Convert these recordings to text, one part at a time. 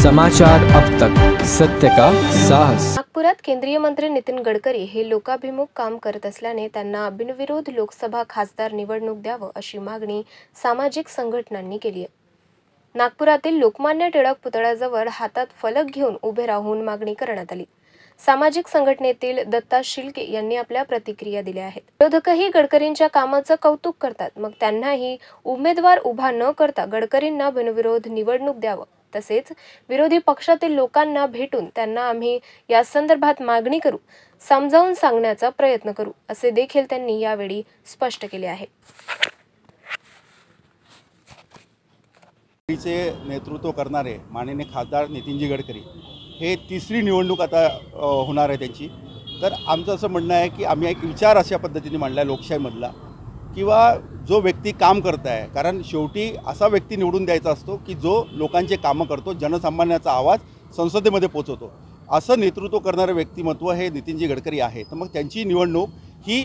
समाचार अब तक, सत्य का साहस। नागपुरात केंद्रीय मंत्री नितीन गडकरी हे लोकाभिमुख काम करत असल्याने त्यांना बिनविरोध लोकसभा खासदार निवडणूक द्यावं अशी मागणी सामाजिक संघटनांनी केली आहे। नागपुरातील लोकमान्य टिळक पुतळ्याजवळ हातात फलक घेऊन उभे राहून मागणी करण्यात आली। सामाजिक संघटनेतील दत्ता शिल्के यांनी आपल्या प्रतिक्रिया दिल्या आहेत। विरोधकही गडकरींच्या कामाचं कौतुक करतात, मग त्यांनाही उमेदवार उभा न करता गडकरींना बिनविरोध निवडणूक द्यावं, तसेच विरोधी पक्षातील लोकांना भेटून त्यांना आम्ही या संदर्भात मागणी करू, समजावून सांगण्याचा प्रयत्न करू, असे देखील त्यांनी यावेळी स्पष्ट केले आहे। नेतृत्व करणारे माननीय खासदार नितीनजी गडकरी हे तिसरी निवडणूक आता होणार आहे त्यांची। तर आमचं असं म्हणणं आहे की आम्ही एक विचार अशा पद्धतीने मांडला लोकशाहीमधला, किंवा जो व्यक्ती काम करत आहे, कारण शेवटी असा व्यक्ती निवडून द्यायचा असतो की जो लोकांचे कामं करतो, जनसामान्याचा आवाज संसदेमध्ये पोहोचवतो, असं नेतृत्व करणारं व्यक्तिमत्व हे नितीनजी गडकरी आहे। तर मग त्यांची निवडणूक ही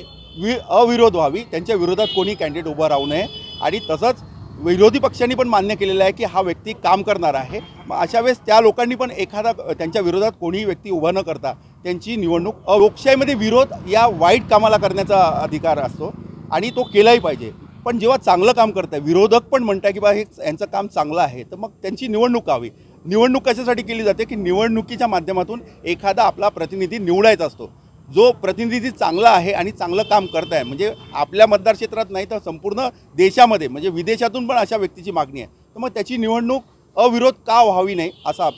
अविरोध व्हावी, त्यांच्या विरोधात कोणी कॅन्डिडेट उभा राहू नये, आणि तसंच विरोधी पक्षांनी पण मान्य केलेलं आहे की हा व्यक्ती काम करणार आहे। मग अशा वेळेस त्या लोकांनी पण एखादा त्यांच्या विरोधात कोणीही व्यक्ती उभा न करता त्यांची निवडणूक, लोकशाहीमध्ये विरोध या वाईट कामाला करण्याचा अधिकार असतो आणि तो केलाही पाहिजे। पण जेव्हा चांगलं काम करताय, विरोधक पण म्हणताय की बा हे यांचं काम चांगलं आहे, तर मग त्यांची निवडणूक व्हावी। निवडणूक कशासाठी केली जाते की निवडणुकीच्या माध्यमातून एखादा आपला प्रतिनिधी निवडायचा असतो, जो प्रतिनिधी चांगला आहे आणि चांगलं काम करत आहे, म्हणजे आपल्या मतदार क्षेत्रात नाही तर संपूर्ण देशामध्ये, म्हणजे विदेशातून पण अशा व्यक्तीची मागणी आहे। तर मग त्याची निवडणूक अविरोध का व्हावी नाही असा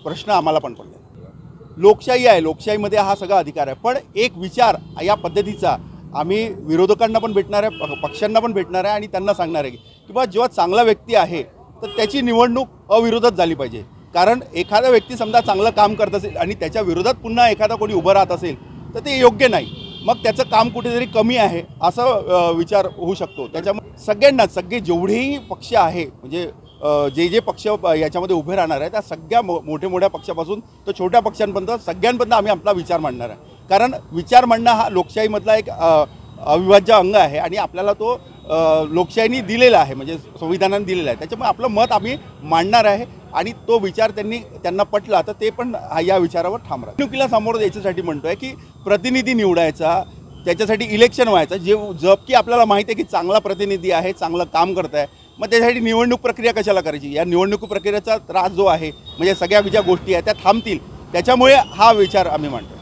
प्रश्न आम्हाला पण पडला। लोकशाही आहे, लोकशाहीमध्ये हा सगळा अधिकार आहे, पण एक विचार या पद्धतीचा आम्ही विरोधकांना पण भेटणार आहे, पक्षांना पण भेटणार आहे आणि त्यांना सांगणार आहे की बा जेव्हा चांगला व्यक्ती आहे तर त्याची निवडणूक अविरोधात झाली पाहिजे। कारण एखादा व्यक्ती समजा चांगलं काम करत असेल आणि त्याच्या विरोधात पुन्हा एखादा कोणी उभं राहत असेल तर ते योग्य नाही, मग त्याचं काम कुठेतरी कमी आहे असं विचार होऊ शकतो। त्याच्यामुळे सगळ्यांना, सगळे जेवढेही पक्ष आहे, म्हणजे जे पक्ष याच्यामध्ये उभे राहणार आहे त्या सगळ्या मोठ्या पक्षापासून तर छोट्या पक्षांपर्यंत सगळ्यांपर्यंत आम्ही आपला विचार मांडणार आहे। कारण विचार मांडणं हा लोकशाहीमधला एक अविभाज्य अंग आहे आणि आपल्याला तो लोकशाहीने दिलेला आहे, म्हणजे संविधानाने दिलेला आहे। त्याच्यामुळे आपलं मत आम्ही मांडणार आहे आणि तो विचार त्यांना पटला तर ते पण या विचारावर ठाम राहतील। निवडणुकीला सामोरं द्यायच्यासाठी म्हणतोय की प्रतिनिधी निवडायचा, त्याच्यासाठी इलेक्शन व्हायचं, जबकि आपल्याला माहिती आहे की चांगला प्रतिनिधी आहे, चांगलं काम करत आहे, मग त्यासाठी निवडणूक प्रक्रिया कशाला करायची? या निवडणूक प्रक्रियेचा त्रास जो आहे, म्हणजे सगळ्या ज्या गोष्टी आहेत त्या थांबतील, त्याच्यामुळे हा विचार आम्ही मांडतो।